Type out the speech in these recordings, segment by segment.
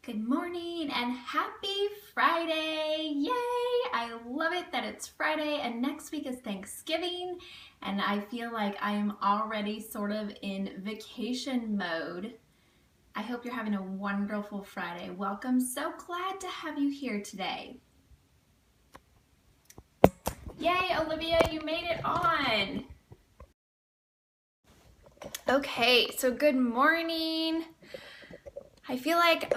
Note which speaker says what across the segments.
Speaker 1: Good morning and happy Friday. Yay! I love it that it's Friday and next week is Thanksgiving and I feel like I am already sort of in vacation mode. I hope you're having a wonderful Friday. Welcome. So glad to have you here today. Yay, Olivia, you made it on. Okay, so good morning. I feel like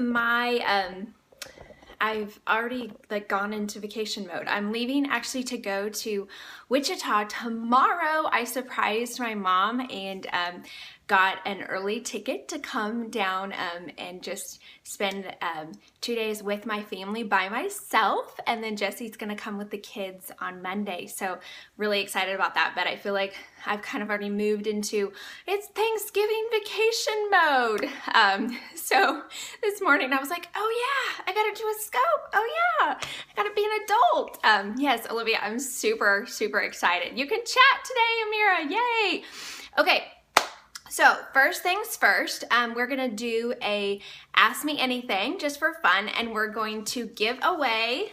Speaker 1: I've already gone into vacation mode. I'm leaving actually to go to Wichita tomorrow. I surprised my mom and got an early ticket to come down and just spend 2 days with my family by myself, and then Jesse's gonna come with the kids on Monday. So really excited about that, but I feel like I've kind of already moved into it's Thanksgiving vacation mode. So this morning I was like, oh yeah, I gotta do a scope. Oh yeah, I gotta be an adult. Yes, Olivia, I'm super excited. You can chat today, Amira, yay. Okay. So first things first, we're gonna do a Ask Me Anything just for fun, and we're going to give away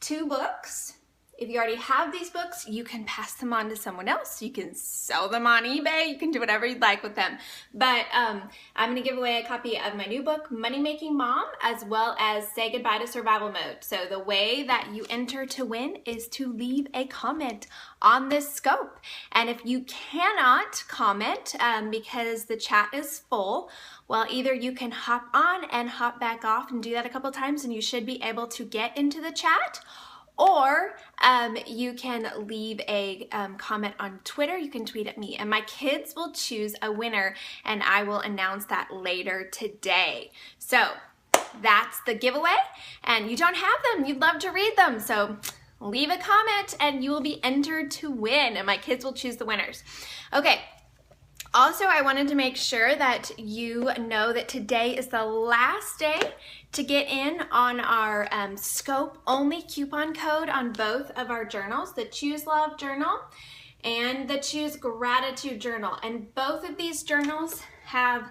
Speaker 1: 2 books. If you already have these books, you can pass them on to someone else. You can sell them on eBay. You can do whatever you'd like with them. But I'm gonna give away a copy of my new book, Money Making Mom, as well as Say Goodbye to Survival Mode. So the way that you enter to win is to leave a comment on this scope. And if you cannot comment because the chat is full, well, either you can hop on and hop back off and do that a couple times and you should be able to get into the chat, or you can leave a comment on Twitter. You can tweet at me and my kids will choose a winner and I will announce that later today. So that's the giveaway, and you don't have them. You'd love to read them. So leave a comment and you will be entered to win and my kids will choose the winners. Okay. Also, I wanted to make sure that you know that today is the last day to get in on our scope only coupon code on both of our journals, the Choose Love Journal and the Choose Gratitude Journal. And both of these journals have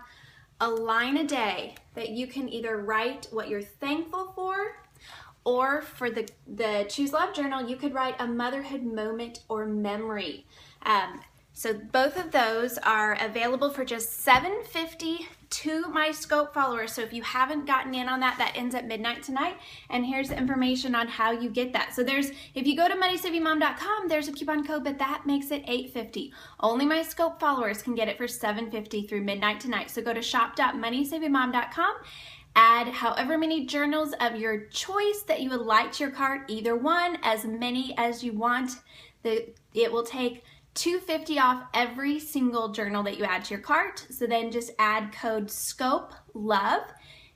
Speaker 1: a line a day that you can either write what you're thankful for, or for the Choose Love Journal, you could write a motherhood moment or memory. So both of those are available for just $7.50 to my scope followers. So if you haven't gotten in on that, that ends at midnight tonight. And here's the information on how you get that. So if you go to MoneySavingMom.com, there's a coupon code, but that makes it $8.50. Only my scope followers can get it for $7.50 through midnight tonight. So go to shop.MoneySavingMom.com. Add however many journals of your choice that you would like to your cart, either one, as many as you want. It will take $2.50 off every single journal that you add to your cart. So then just add code SCOPE-LOVE.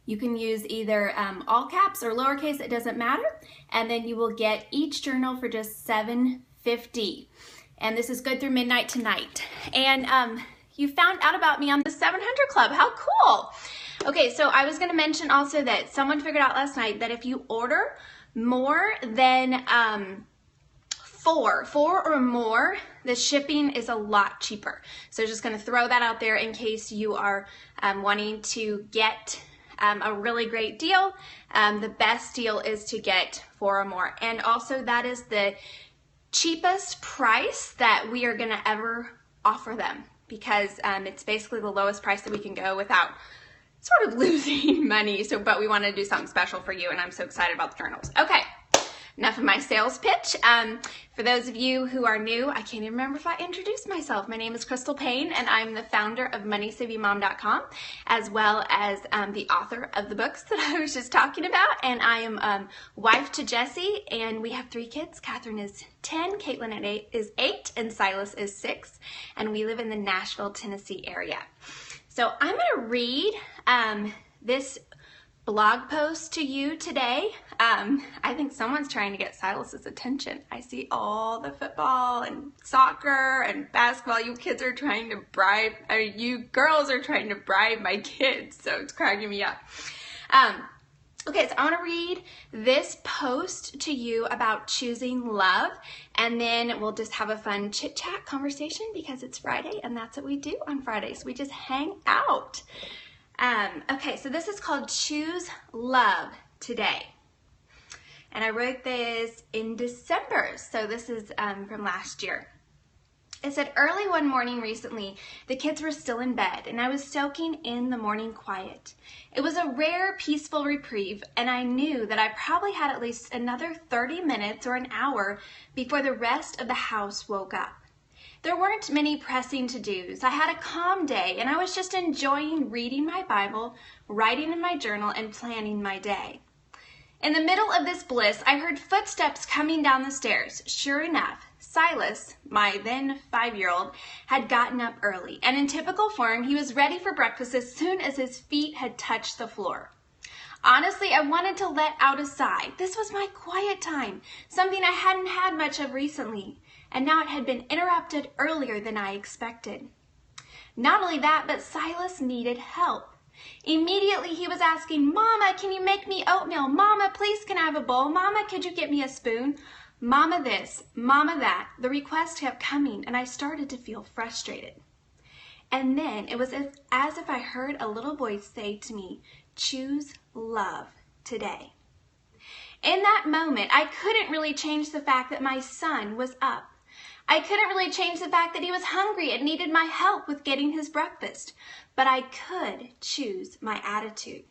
Speaker 1: You can use either all caps or lowercase, it doesn't matter. And then you will get each journal for just $7.50. And this is good through midnight tonight. And you found out about me on the 700 Club. How cool. Okay, so I was gonna mention also that someone figured out last night that if you order more than four or more, the shipping is a lot cheaper. So just gonna throw that out there in case you are wanting to get a really great deal. The best deal is to get 4 or more. And also that is the cheapest price that we are gonna ever offer them, because it's basically the lowest price that we can go without sort of losing money. So, but we wanna do something special for you, and I'm so excited about the journals. Okay. Enough of my sales pitch. For those of you who are new, I can't even remember if I introduced myself. My name is Crystal Payne, and I'm the founder of MoneySavingMom.com, as well as the author of the books that I was just talking about. And I am wife to Jesse, and we have 3 kids. Catherine is 10, Caitlin is 8, and Silas is 6. And we live in the Nashville, Tennessee area. So I'm gonna read this blog post to you today. I think someone's trying to get Silas's attention. I see all the football and soccer and basketball. You kids are trying to bribe, you girls are trying to bribe my kids, so it's cracking me up. Okay, so I want to read this post to you about choosing love, and then we'll just have a fun chit-chat conversation because it's Friday, and that's what we do on Fridays. We just hang out. Okay, so this is called Choose Love Today. And I wrote this in December, so this is from last year. It said, early one morning recently, the kids were still in bed, and I was soaking in the morning quiet. It was a rare, peaceful reprieve, and I knew that I probably had at least another 30 minutes or an hour before the rest of the house woke up. There weren't many pressing to-dos. I had a calm day, and I was just enjoying reading my Bible, writing in my journal, and planning my day. In the middle of this bliss, I heard footsteps coming down the stairs. Sure enough, Silas, my then 5-year-old, had gotten up early, and in typical form, he was ready for breakfast as soon as his feet had touched the floor. Honestly, I wanted to let out a sigh. This was my quiet time, something I hadn't had much of recently, and now it had been interrupted earlier than I expected. Not only that, but Silas needed help. Immediately, he was asking, Mama, can you make me oatmeal? Mama, please, can I have a bowl? Mama, could you get me a spoon? Mama this, Mama that. The requests kept coming, and I started to feel frustrated. And then it was as if I heard a little voice say to me, choose love today. In that moment, I couldn't really change the fact that my son was up. I couldn't really change the fact that he was hungry and needed my help with getting his breakfast, but I could choose my attitude.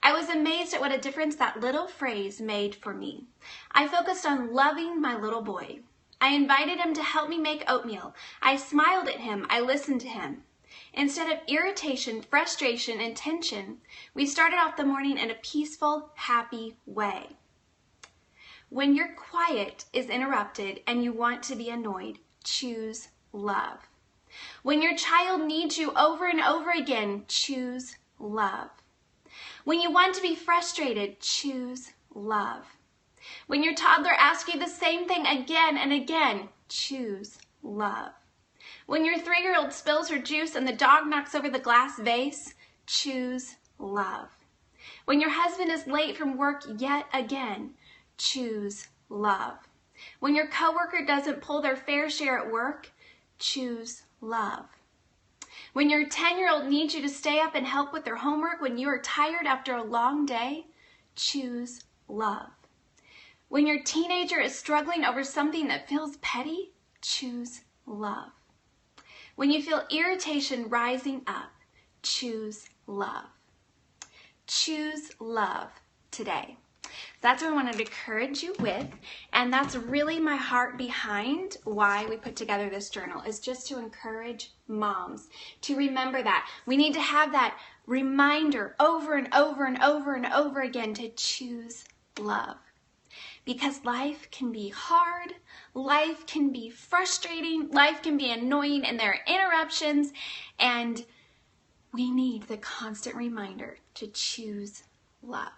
Speaker 1: I was amazed at what a difference that little phrase made for me. I focused on loving my little boy. I invited him to help me make oatmeal. I smiled at him. I listened to him. Instead of irritation, frustration, and tension, we started off the morning in a peaceful, happy way. When your quiet is interrupted and you want to be annoyed, choose love. When your child needs you over and over again, choose love. When you want to be frustrated, choose love. When your toddler asks you the same thing again and again, choose love. When your 3-year-old spills her juice and the dog knocks over the glass vase, choose love. When your husband is late from work yet again, choose love. When your coworker doesn't pull their fair share at work, choose love. When your 10-year-old needs you to stay up and help with their homework when you are tired after a long day, choose love. When your teenager is struggling over something that feels petty, choose love. When you feel irritation rising up, choose love. Choose love today. That's what I wanted to encourage you with, and that's really my heart behind why we put together this journal, is just to encourage moms to remember that. We need to have that reminder over and over and over and over again to choose love. Because life can be hard, life can be frustrating, life can be annoying, and there are interruptions, and we need the constant reminder to choose love.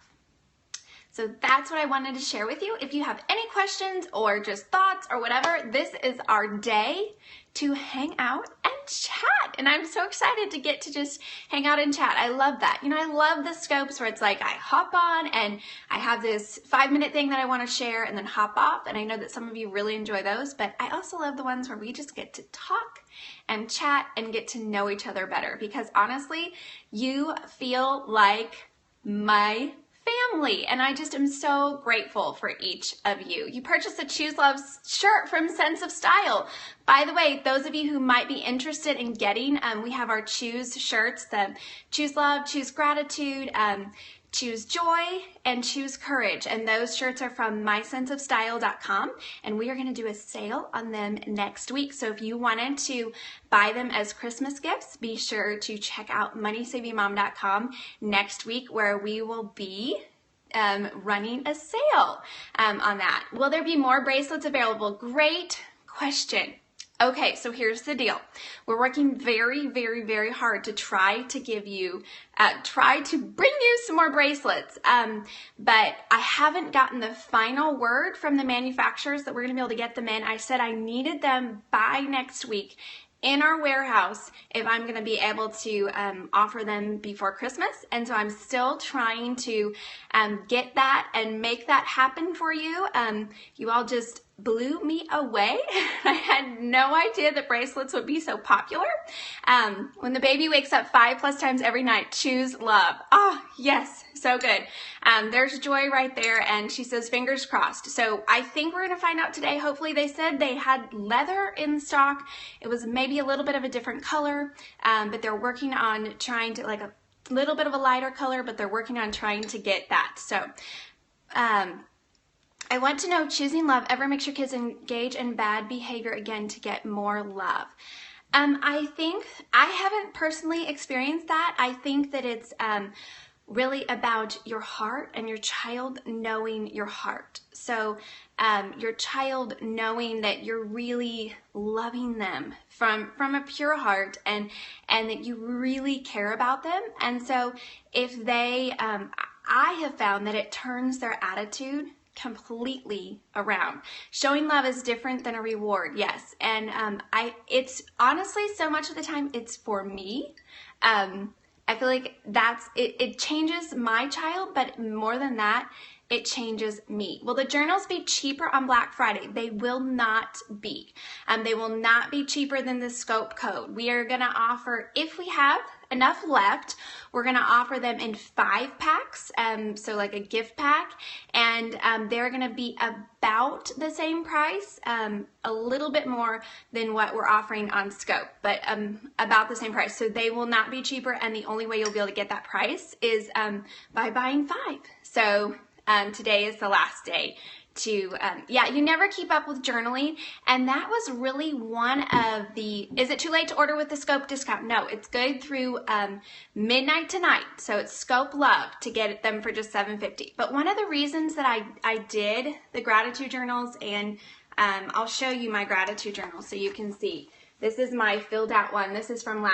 Speaker 1: So that's what I wanted to share with you. If you have any questions or just thoughts or whatever, this is our day to hang out and chat. And I'm so excited to get to just hang out and chat. I love that. You know, I love the scopes where it's like I hop on and I have this 5-minute thing that I want to share and then hop off. And I know that some of you really enjoy those, but I also love the ones where we just get to talk and chat and get to know each other better, because honestly, you feel like my family, and I just am so grateful for each of you. You purchased a Choose Love shirt from Sense of Style. By the way, those of you who might be interested in getting, we have our Choose shirts, the Choose Love, Choose Gratitude, Choose Joy, and Choose Courage, and those shirts are from mysenseofstyle.com, and we are going to do a sale on them next week. So if you wanted to buy them as Christmas gifts, be sure to check out MoneySavingMom.com next week, where we will be running a sale on that. Will there be more bracelets available? Great question. Okay, so here's the deal. We're working very, very, very hard to try to give you, try to bring you some more bracelets. But I haven't gotten the final word from the manufacturers that we're gonna be able to get them in. I said I needed them by next week in our warehouse if I'm going to be able to offer them before Christmas. And so I'm still trying to get that and make that happen for you. You all just blew me away. I had no idea that bracelets would be so popular. When the baby wakes up 5+ times every night, choose love. Oh, yes, so good. There's Joy right there, and she says fingers crossed. So I think we're gonna find out today. Hopefully, they said they had leather in stock. It was maybe a little bit of a different color, but they're working on trying to, like a little bit of a lighter color, but they're working on trying to get that. So I want to know, choosing love ever makes your kids engage in bad behavior again to get more love? I think I haven't personally experienced that. I think that it's really about your heart and your child knowing your heart. So your child knowing that you're really loving them from a pure heart, and that you really care about them. And so if they, I have found that it turns their attitude completely around. Showing love is different than a reward, yes. And it's honestly, so much of the time, it's for me. I feel like it changes my child, but more than that, it changes me. Will the journals be cheaper on Black Friday? They will not be. They will not be cheaper than the scope code. We are gonna offer, if we have enough left, we're gonna offer them in 5 packs, so like a gift pack, and they're gonna be about the same price, a little bit more than what we're offering on scope, but about the same price. So they will not be cheaper, and the only way you'll be able to get that price is by buying 5. So today is the last day to, yeah, you never keep up with journaling. And that was really one of the, is it too late to order with the scope discount? No, it's good through midnight tonight. So it's Scope Love to get them for just $7.50. But one of the reasons that I did the gratitude journals, and I'll show you my gratitude journal so you can see. This is my filled out one. This is from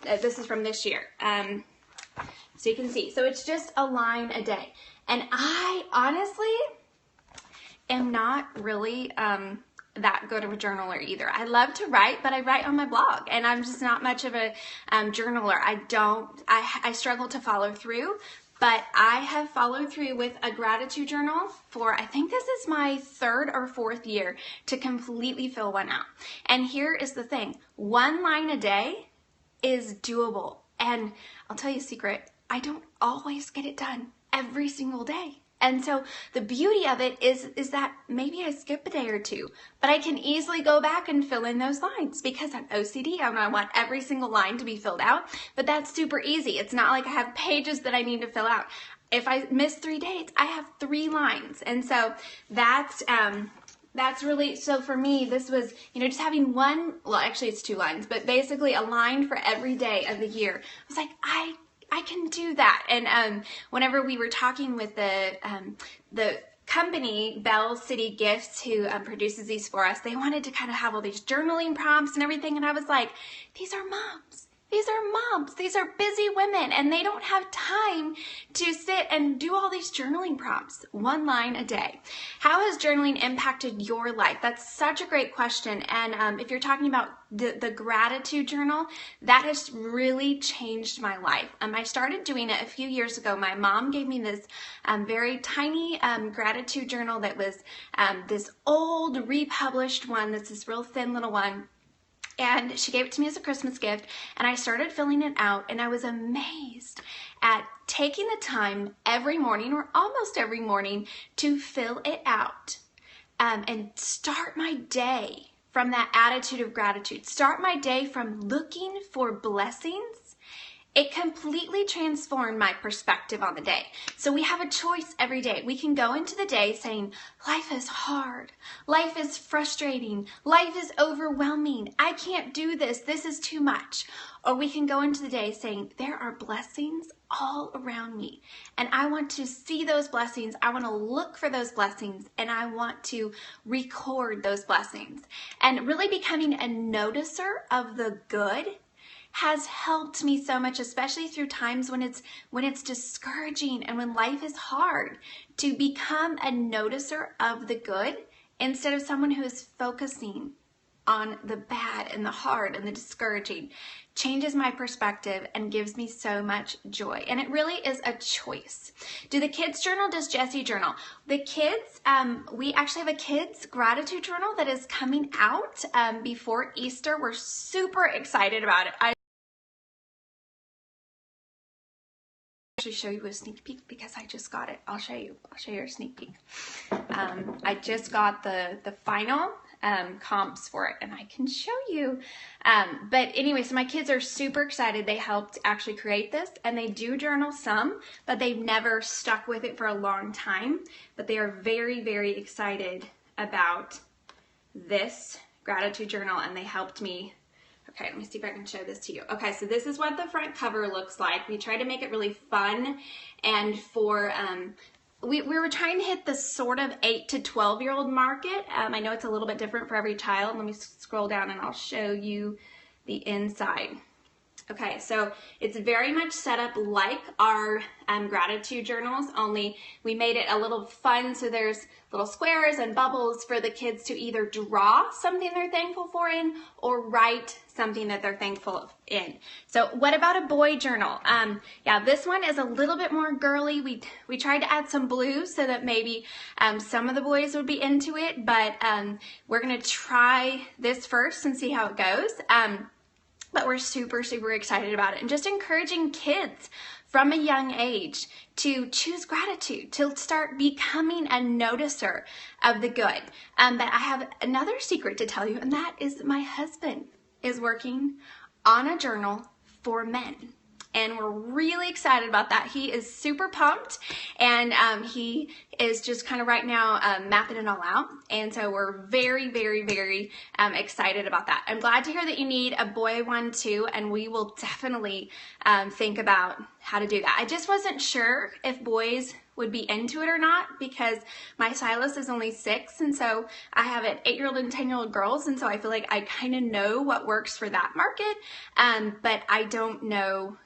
Speaker 1: this is from this year. So you can see. So it's just a line a day. And I honestly am not really that good of a journaler either. I love to write, but I write on my blog, and I'm just not much of a journaler. I struggle to follow through, but I have followed through with a gratitude journal for, I think this is my 3rd or 4th year to completely fill one out. And here is the thing, 1 line a day is doable. And I'll tell you a secret, I don't always get it done every single day. And so the beauty of it is that maybe I skip a day or 2, but I can easily go back and fill in those lines because I'm OCD and I want every single line to be filled out. But that's super easy. It's not like I have pages that I need to fill out. If I miss 3 days, I have 3 lines. And so that's really, so for me, this was, just having one, well, actually it's 2 lines, but basically a line for every day of the year. I was like, I can do that. And whenever we were talking with the company, Bell City Gifts, who produces these for us, they wanted to kind of have all these journaling prompts and everything. And I was like, these are moms. These are moms. These are busy women, and they don't have time to sit and do all these journaling prompts. 1 line a day. How has journaling impacted your life? That's such a great question. And if you're talking about the gratitude journal, that has really changed my life. I started doing it a few years ago. My mom gave me this very tiny gratitude journal that was this old republished one. That's this real thin little one. And she gave it to me as a Christmas gift, and I started filling it out, and I was amazed at taking the time every morning, or almost every morning, to fill it out and start my day from that attitude of gratitude. Start my day from looking for blessings. It completely transformed my perspective on the day. So we have a choice every day. We can go into the day saying, life is hard, life is frustrating, life is overwhelming, I can't do this, this is too much. Or we can go into the day saying, there are blessings all around me, and I want to see those blessings, I want to look for those blessings, and I want to record those blessings. And really becoming a noticer of the good has helped me so much, especially through times when it's discouraging and when life is hard, to become a noticer of the good instead of someone who is focusing on the bad and the hard and the discouraging, changes my perspective and gives me so much joy. And it really is a choice. Do the kids journal? Does Jesse journal? The kids, we actually have a kids gratitude journal that is coming out before Easter. We're super excited about it. I actually show you a sneak peek because I just got it. I'll show you a sneak peek. I just got the final comps for it, and I can show you. But anyway, so my kids are super excited. They helped actually create this, and they do journal some, but they've never stuck with it for a long time. But they are very, very excited about this gratitude journal, and they helped me. Okay, let me see if I can show this to you. Okay, so this is what the front cover looks like. We try to make it really fun, and for we were trying to hit the sort of 8 to 12-year-old market. I know it's a little bit different for every child. Let me scroll down and I'll show you the inside. Okay, so it's very much set up like our gratitude journals, only we made it a little fun. So there's little squares and bubbles for the kids to either draw something they're thankful for in or write something that they're thankful in. So what about a boy journal? Yeah, this one is a little bit more girly. We tried to add some blues so that maybe some of the boys would be into it, but we're gonna try this first and see how it goes. But we're super, super excited about it, and just encouraging kids from a young age to choose gratitude, to start becoming a noticer of the good. But I have another secret to tell you, and that is my husband is working on a journal for men. And we're really excited about that. He is super pumped, and he is just kind of right now mapping it all out. And so we're very, very, very excited about that. I'm glad to hear that you need a boy one too, and we will definitely think about how to do that. I just wasn't sure if boys would be into it or not, because my stylist is only 6, and so I have an 8-year-old and 10-year-old girls, and so I feel like I kind of know what works for that market, but I don't know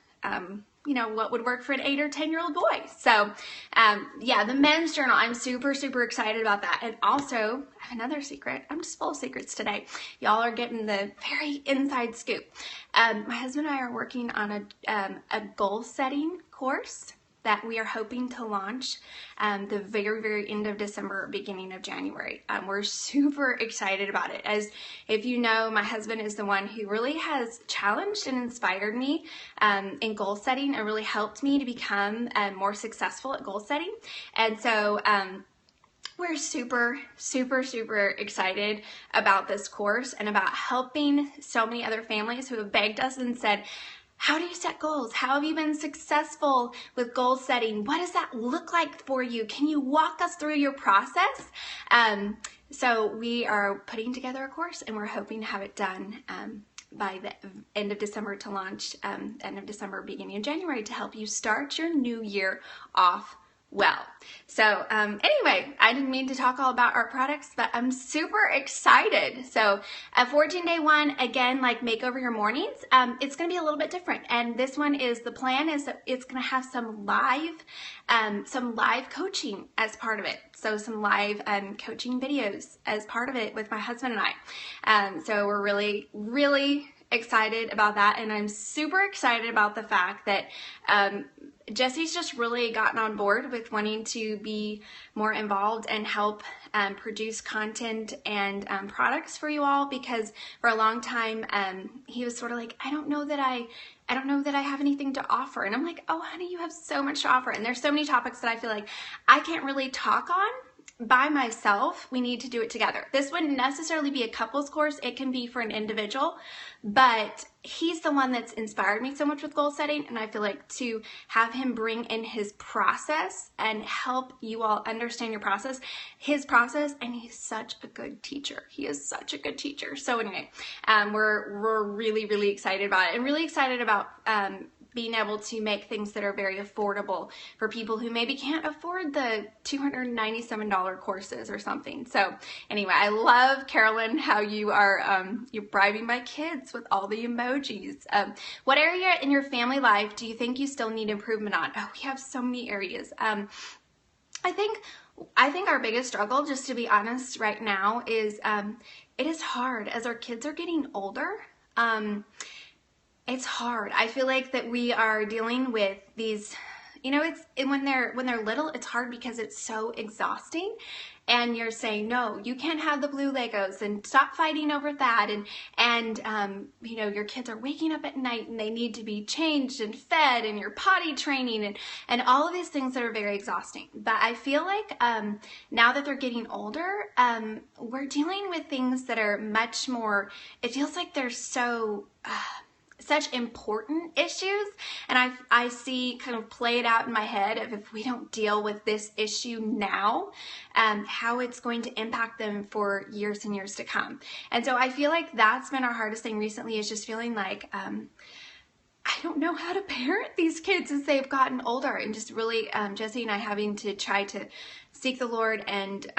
Speaker 1: you know, what would work for an 8 or 10-year-old boy. So yeah, the men's journal, I'm super, super excited about that. And also, I have another secret. I'm just full of secrets today. Y'all are getting the very inside scoop. My husband and I are working on a goal setting course that we are hoping to launch the very, very end of December, beginning of January. We're super excited about it. As if you know, my husband is the one who really has challenged and inspired me in goal setting and really helped me to become more successful at goal setting. And so we're super, super, super excited about this course and about helping so many other families who have begged us and said, how do you set goals? How have you been successful with goal setting? What does that look like for you? Can you walk us through your process? So we are putting together a course, and we're hoping to have it done by the end of December to launch, end of December, beginning of January, to help you start your new year off well. So anyway, I didn't mean to talk all about our products, but I'm super excited. So a 14-day one, again, like Makeover Your Mornings, it's going to be a little bit different. And this one is, the plan is that it's going to have some live coaching as part of it. So some live coaching videos as part of it with my husband and I. So we're really, really excited about that, and I'm super excited about the fact that Jesse's just really gotten on board with wanting to be more involved and help produce content and products for you all, because for a long time he was sort of like, I don't know that I have anything to offer. And I'm like, oh honey, you have so much to offer, and there's so many topics that I feel like I can't really talk on by myself. We need to do it together. This wouldn't necessarily be a couples course. It can be for an individual, but he's the one that's inspired me so much with goal setting, and I feel like to have him bring in his process and help you all understand your process, his process, and he's such a good teacher. He is such a good teacher. So anyway, we're really, really excited about it, and really excited about being able to make things that are very affordable for people who maybe can't afford the $297 courses or something. So anyway, I love, Carolyn, how you are you're bribing my kids with all the emojis. What area in your family life do you think you still need improvement on? Oh, we have so many areas. I think our biggest struggle, just to be honest right now, is it is hard as our kids are getting older. It's hard. I feel like that we are dealing with these, when they're little, it's hard because it's so exhausting. And you're saying, no, you can't have the blue Legos, and stop fighting over that. And your kids are waking up at night and they need to be changed and fed, and you're potty training and all of these things that are very exhausting. But I feel like now that they're getting older, we're dealing with things that are much more, it feels like they're so, such important issues, and I see kind of play it out in my head of, if we don't deal with this issue now, how it's going to impact them for years and years to come. And so I feel like that's been our hardest thing recently, is just feeling like I don't know how to parent these kids as they've gotten older, and just really Jesse and I having to try to seek the Lord, and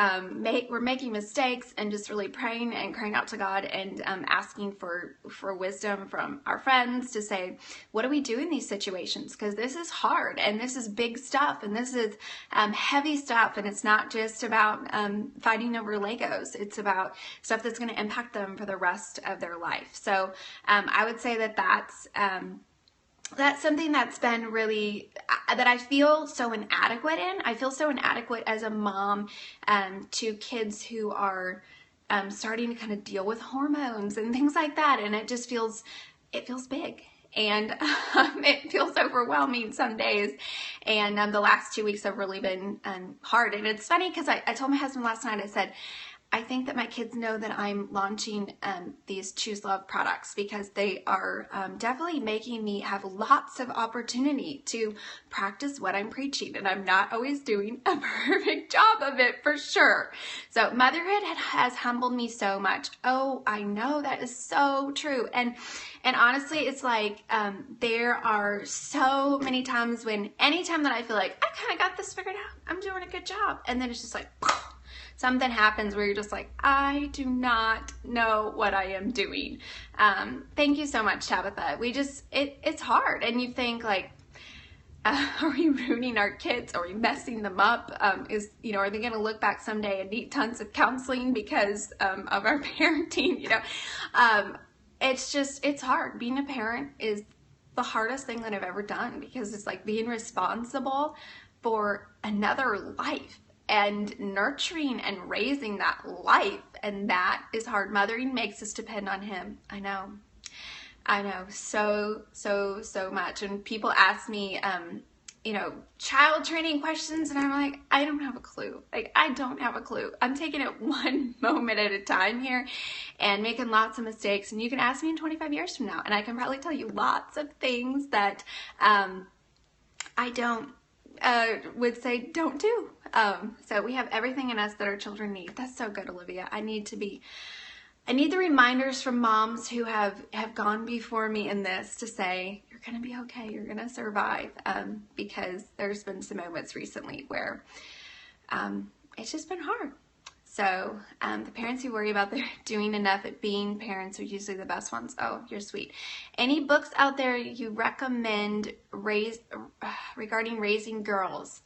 Speaker 1: we're making mistakes, and just really praying and crying out to God, and asking for wisdom from our friends to say, what do we do in these situations? Because this is hard, and this is big stuff, and this is heavy stuff, and it's not just about fighting over Legos. It's about stuff that's going to impact them for the rest of their life. So I would say that that's something that's been really, that I feel so inadequate in. I feel so inadequate as a mom to kids who are starting to kind of deal with hormones and things like that. And it just feels big. And it feels overwhelming some days. And the last 2 weeks have really been hard. And it's funny because I told my husband last night, I said, I think that my kids know that I'm launching these Choose Love products, because they are definitely making me have lots of opportunity to practice what I'm preaching, and I'm not always doing a perfect job of it, for sure. So motherhood has humbled me so much. Oh, I know, that is so true. And honestly, it's like there are so many times anytime that I feel like I kind of got this figured out, I'm doing a good job, and then it's just like, something happens where you're just like, I do not know what I am doing. Thank you so much, Tabitha. It's hard. And you think like, are we ruining our kids? Are we messing them up? Are they going to look back someday and need tons of counseling because of our parenting? It's hard. Being a parent is the hardest thing that I've ever done, because it's like being responsible for another life and nurturing and raising that life, and that is hard. Mothering makes us depend on Him. I know so much. And people ask me child training questions, and I'm like, I don't have a clue. I'm taking it one moment at a time here and making lots of mistakes, and you can ask me in 25 years from now and I can probably tell you lots of things that I would say don't do. So we have everything in us that our children need. That's so good, Olivia. I need the reminders from moms who have gone before me in this to say, you're going to be okay. You're going to survive. Because there's been some moments recently where it's just been hard. So the parents who worry about they're doing enough at being parents are usually the best ones. Oh, you're sweet. Any books out there you recommend regarding raising girls?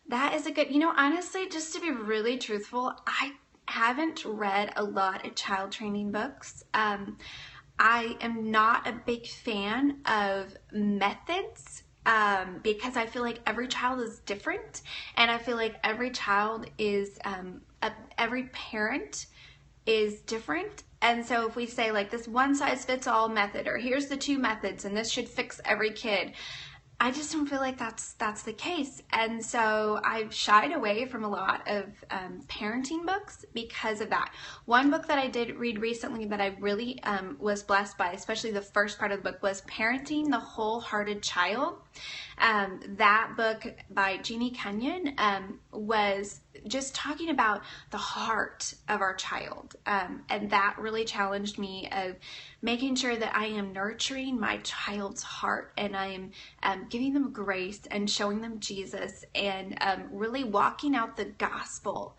Speaker 1: That is a good, honestly, just to be really truthful, I haven't read a lot of child training books. I am not a big fan of methods because I feel like every child is different, and I feel like every child is, every parent is different. And so if we say like this one size fits all method, or here's the 2 methods and this should fix every kid, I just don't feel like that's the case. And so I've shied away from a lot of parenting books because of that. One book that I did read recently that I really was blessed by, especially the first part of the book, was Parenting the Wholehearted Child. That book by Jeannie Kenyon was just talking about the heart of our child. And that really challenged me of making sure that I am nurturing my child's heart, and I am giving them grace and showing them Jesus, and really walking out the gospel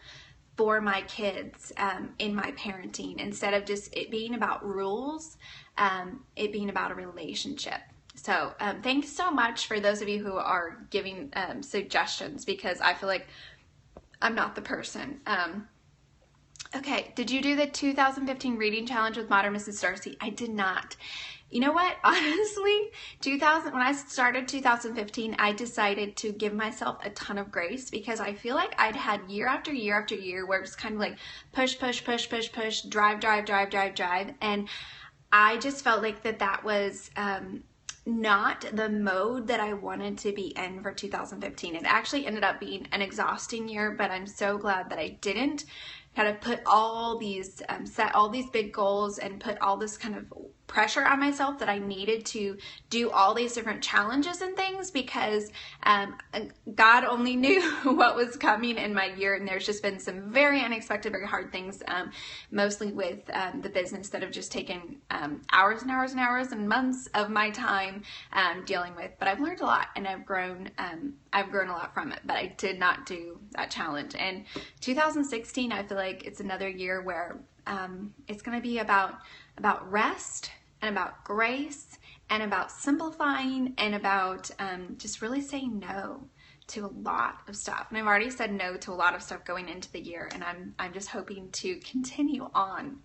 Speaker 1: for my kids in my parenting, instead of just it being about rules, it being about a relationship. So thanks so much for those of you who are giving suggestions, because I feel like I'm not the person. Okay, did you do the 2015 reading challenge with Modern Mrs. Darcy? I did not. You know what? Honestly, when I started 2015, I decided to give myself a ton of grace, because I feel like I'd had year after year after year where it was kind of like push, push, push, push, push, drive, drive, drive, drive, drive. And I just felt like that was not the mode that I wanted to be in for 2015. It actually ended up being an exhausting year, but I'm so glad that I didn't kind of put all these, set all these big goals and put all this kind of pressure on myself that I needed to do all these different challenges and things, because God only knew what was coming in my year, and there's just been some very unexpected, very hard things, mostly with the business, that have just taken hours and hours and hours and months of my time dealing with. But I've learned a lot, and I've grown a lot from it. But I did not do that challenge. And 2016, I feel like it's another year where it's going to be about rest and about grace and about simplifying and about just really saying no to a lot of stuff. And I've already said no to a lot of stuff going into the year, and I'm just hoping to continue on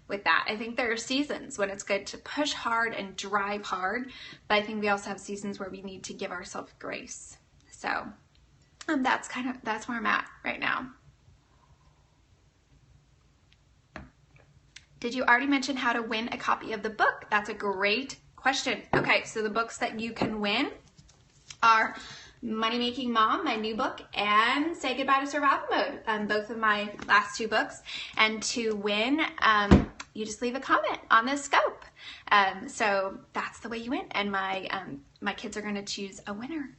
Speaker 1: with that. I think there are seasons when it's good to push hard and drive hard, but I think we also have seasons where we need to give ourselves grace. So that's where I'm at right now. Did you already mention how to win a copy of the book? That's a great question. Okay, so the books that you can win are Money Making Mom, my new book, and Say Goodbye to Survival Mode, both of my last two books. And to win, you just leave a comment on this scope. So that's the way you win. And my kids are going to choose a winner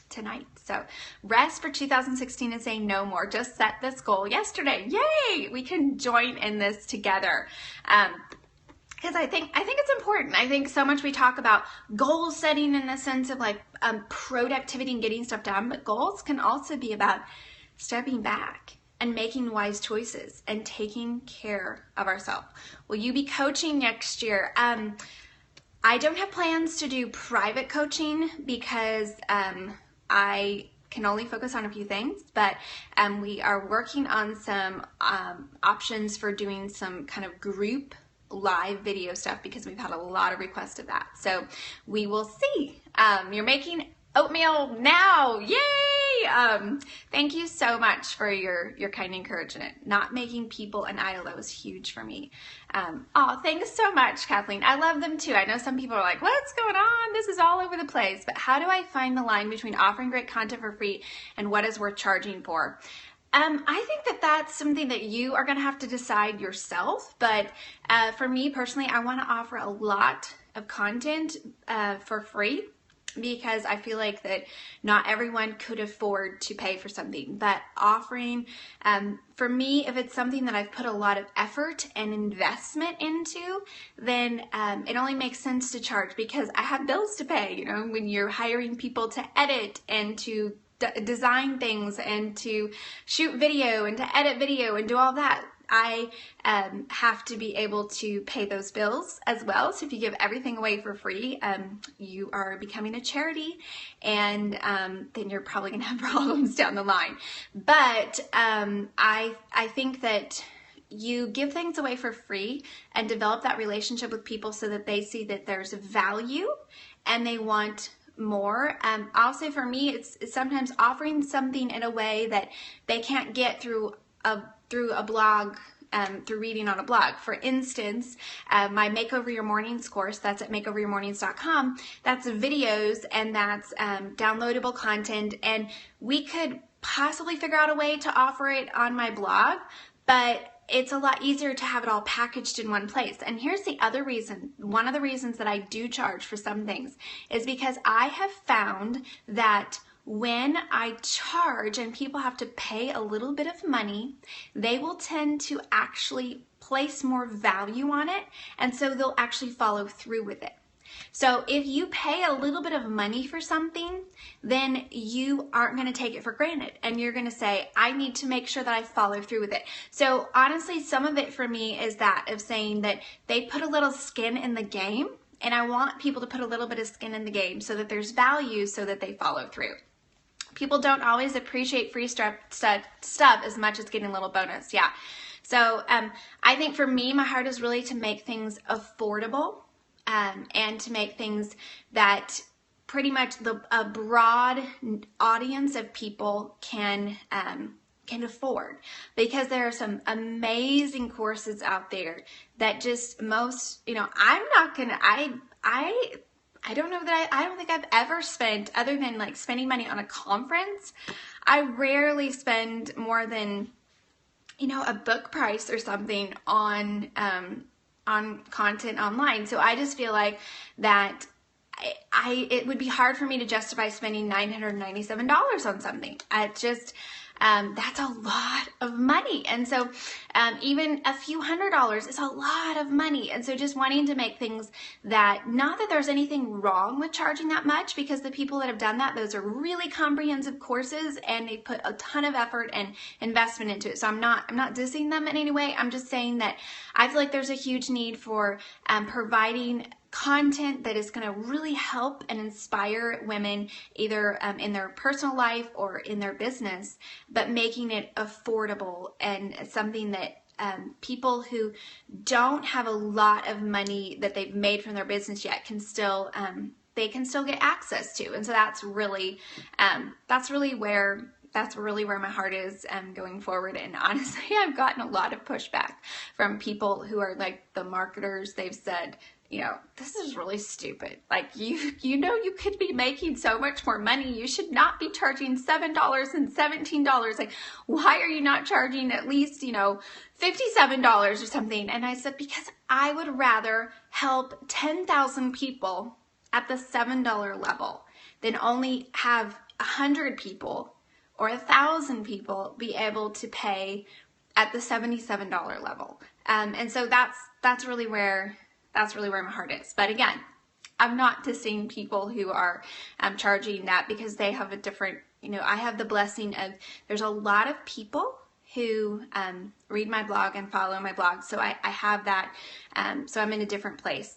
Speaker 1: tonight. So rest for 2016 is saying no more. Just set this goal yesterday. Yay! We can join in this together. Because I think it's important. I think so much we talk about goal setting in the sense of like productivity and getting stuff done, but goals can also be about stepping back and making wise choices and taking care of ourselves. Will you be coaching next year? I don't have plans to do private coaching because I can only focus on a few things, but we are working on some options for doing some kind of group live video stuff, because we've had a lot of requests of that. So we will see. You're making oatmeal now. Yay! Thank you so much for your kind encouragement. Not making people an idol, that was huge for me. Oh, thanks so much, Kathleen. I love them too. I know some people are like, what's going on? This is all over the place. But how do I find the line between offering great content for free and what is worth charging for? I think that's something that you are going to have to decide yourself. But for me personally, I want to offer a lot of content for free, because I feel like that not everyone could afford to pay for something. But offering, for me, if it's something that I've put a lot of effort and investment into, then it only makes sense to charge, because I have bills to pay. You know, when you're hiring people to edit and to design things and to shoot video and to edit video and do all that, I have to be able to pay those bills as well. So if you give everything away for free, you are becoming a charity, and then you're probably going to have problems down the line. But I think that you give things away for free and develop that relationship with people so that they see that there's value and they want more. I'll say for me, it's sometimes offering something in a way that they can't get through a blog, through reading on a blog. For instance, my Makeover Your Mornings course, that's at makeoveryourmornings.com. That's videos and that's downloadable content, and we could possibly figure out a way to offer it on my blog, but it's a lot easier to have it all packaged in one place. And here's the other reason. One of the reasons that I do charge for some things is because I have found that when I charge and people have to pay a little bit of money, they will tend to actually place more value on it, and so they'll actually follow through with it. So if you pay a little bit of money for something, then you aren't going to take it for granted, and you're going to say, I need to make sure that I follow through with it. So honestly, some of it for me is that of saying that they put a little skin in the game, And I want people to put a little bit of skin in the game so that there's value so that they follow through. People don't always appreciate free stuff as much as getting a little bonus. Yeah. So I think for me, my heart is really to make things affordable and to make things that pretty much a broad audience of people can afford, because there are some amazing courses out there that just most, I'm not gonna, I don't know that I don't think I've ever spent, other than like spending money on a conference, I rarely spend more than, a book price or something on content online. So I just feel like that it would be hard for me to justify spending $997 on something. That's a lot of money. And so even a few $100s is a lot of money. And so just wanting to make things that, not that there's anything wrong with charging that much, because the people that have done that, those are really comprehensive courses and they put a ton of effort and investment into it. So I'm not dissing them in any way. I'm just saying that I feel like there's a huge need for providing content that is going to really help and inspire women, either in their personal life or in their business, but making it affordable and something that people who don't have a lot of money that they've made from their business yet can still they can still get access to. And so that's really where my heart is going forward. And honestly, I've gotten a lot of pushback from people who are like the marketers. They've said, this is really stupid. Like, you could be making so much more money. You should not be charging $7 and $17. Like, why are you not charging at least, $57 or something? And I said, because I would rather help 10,000 people at the $7 level than only have 100 people or 1,000 people be able to pay at the $77 level. And so that's really where my heart is. But again, I'm not dissing people who are charging that, because they have a different, I have the blessing of, there's a lot of people who read my blog and follow my blog. So I have that. So I'm in a different place.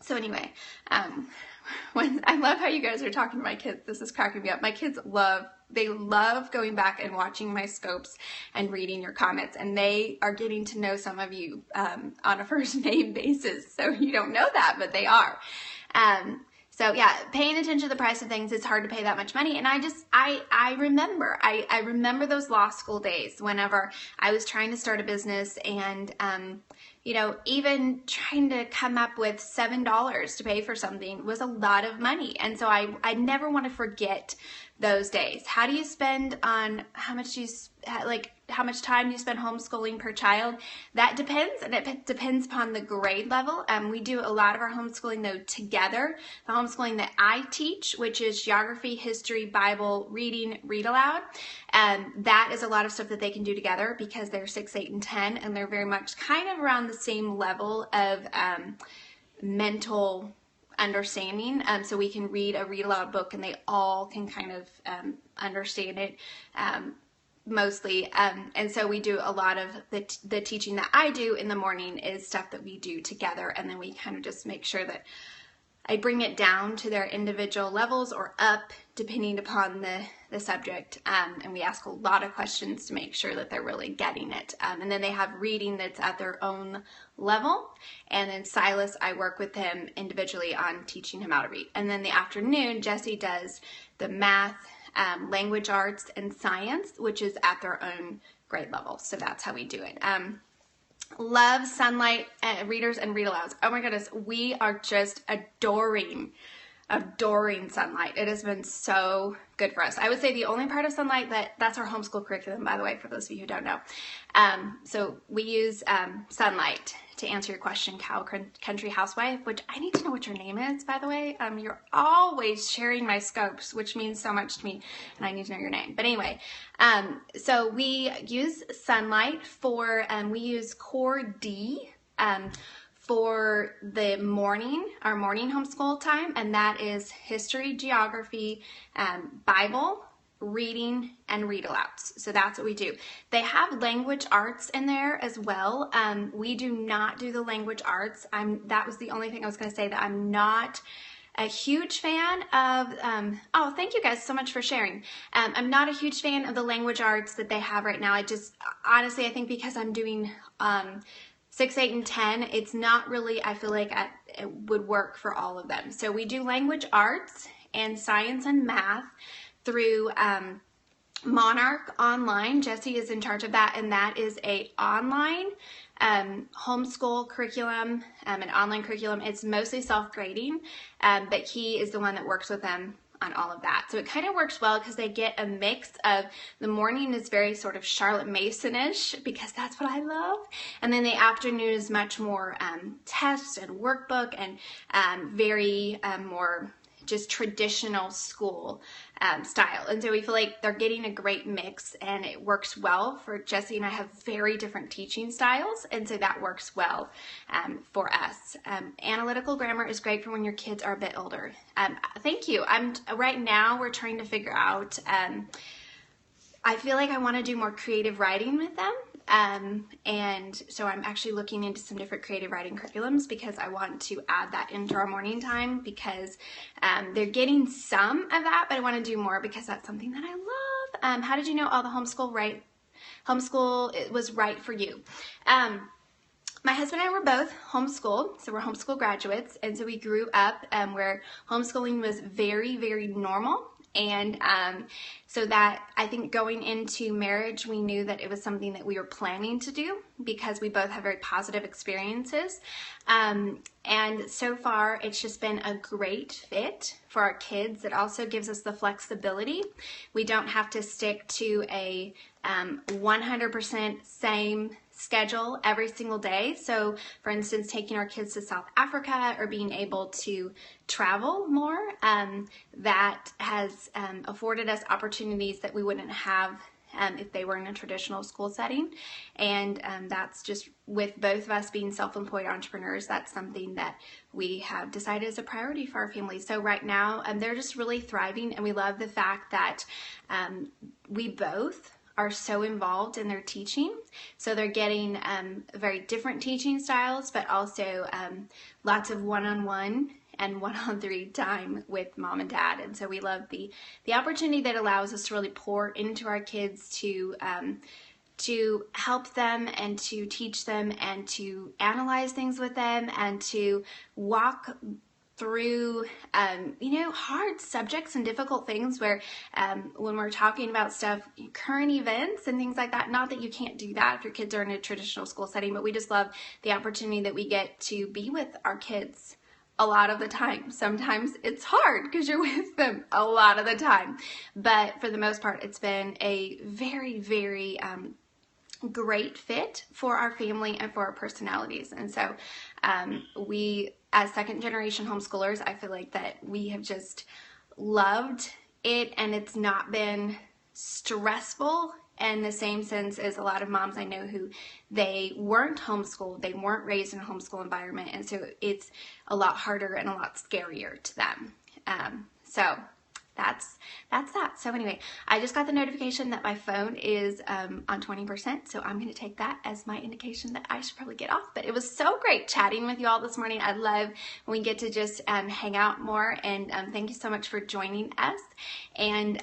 Speaker 1: So anyway, when I love how you guys are talking to my kids. This is cracking me up. My kids love going back and watching my scopes and reading your comments, and they are getting to know some of you on a first name basis. So you don't know that, but they are. So yeah, paying attention to the price of things, it's hard to pay that much money. And I remember those law school days whenever I was trying to start a business, and even trying to come up with $7 to pay for something was a lot of money. And so I never want to forget those days. How do you spend on how much time you spend homeschooling per child? That depends, and it depends upon the grade level. We do a lot of our homeschooling though together. The homeschooling that I teach, which is geography, history, Bible, reading, read aloud, that is a lot of stuff that they can do together, because they're 6, 8, and 10, and they're very much kind of around the same level of mental understanding. So we can read a read aloud book and they all can kind of understand it mostly. And so we do a lot of the teaching that I do in the morning is stuff that we do together. And then we kind of just make sure that I bring it down to their individual levels or up depending upon the subject. And we ask a lot of questions to make sure that they're really getting it. And then they have reading that's at their own level. And then Silas, I work with him individually on teaching him how to read. And then the afternoon, Jesse does the math, language arts, and science, which is at their own grade level. So that's how we do it. Love Sunlight readers and read alouds. Oh my goodness, we are just adoring Sunlight. It has been so good for us. I would say the only part of Sunlight that's our homeschool curriculum, by the way, for those of you who don't know. So we use Sunlight to answer your question, Cow Country Housewife, which I need to know what your name is, by the way. You're always sharing my scopes, which means so much to me, and I need to know your name. But anyway, so we use Sunlight for, we use Core D for the morning, our morning homeschool time, and that is history, geography, Bible, reading and read alouds. So that's what we do. They have language arts in there as well. We do not do the language arts. That was the only thing I was going to say, that I'm not a huge fan of, oh, thank you guys so much for sharing. I'm not a huge fan of the language arts that they have right now. I just, honestly, I think because I'm doing 6, 8, and 10, it's not really, I feel like it would work for all of them. So we do language arts and science and math through Monarch Online. Jesse is in charge of that, and that is a online homeschool curriculum, an online curriculum. It's mostly self-grading, but he is the one that works with them on all of that. So it kind of works well because they get a mix of, the morning is very sort of Charlotte Mason-ish, because that's what I love, and then the afternoon is much more test and workbook and very more just traditional school style. And so we feel like they're getting a great mix, and it works well for Jesse and I. Have very different teaching styles, and so that works well for us. Analytical grammar is great for when your kids are a bit older. Thank you. Right now we're trying to figure out, I feel like I want to do more creative writing with them. And so I'm actually looking into some different creative writing curriculums, because I want to add that into our morning time, because they're getting some of that, but I want to do more because that's something that I love. How did you know all the homeschool it was right for you? My husband and I were both homeschooled, so we're homeschool graduates, and so we grew up where homeschooling was very, very normal. And so that, I think going into marriage, we knew that it was something that we were planning to do, because we both have very positive experiences. And so far, it's just been a great fit for our kids. It also gives us the flexibility. We don't have to stick to a 100% same schedule every single day. So for instance, taking our kids to South Africa, or being able to travel more, that has afforded us opportunities that we wouldn't have if they were in a traditional school setting. And that's just, with both of us being self-employed entrepreneurs, that's something that we have decided is a priority for our family. So right now, they're just really thriving, and we love the fact that we both are so involved in their teaching. So they're getting very different teaching styles, but also lots of one-on-one and one-on-three time with mom and dad. And so we love the opportunity that allows us to really pour into our kids, to help them and to teach them and to analyze things with them, and to walk through hard subjects and difficult things, where when we're talking about stuff, current events and things like that, not that you can't do that if your kids are in a traditional school setting, but we just love the opportunity that we get to be with our kids a lot of the time. Sometimes it's hard because you're with them a lot of the time, but for the most part, it's been a very, very great fit for our family and for our personalities. And so we, as second generation homeschoolers, I feel like that we have just loved it, and it's not been stressful in the same sense as a lot of moms I know who they weren't homeschooled, they weren't raised in a homeschool environment, and so it's a lot harder and a lot scarier to them. So that's that. So anyway, I just got the notification that my phone is on 20%, so I'm going to take that as my indication that I should probably get off. But it was so great chatting with you all this morning. I love when we get to just hang out more, and thank you so much for joining us. And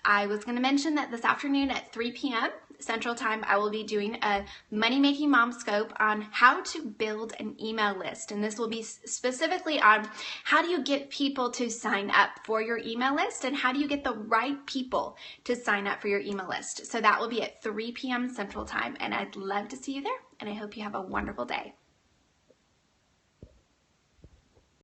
Speaker 1: I was going to mention that this afternoon at 3 p.m. Central Time, I will be doing a Money Making Mom Scope on how to build an email list. And this will be specifically on how do you get people to sign up for your email list, and how do you get the right people to sign up for your email list. So that will be at 3 p.m. Central Time, and I'd love to see you there, and I hope you have a wonderful day.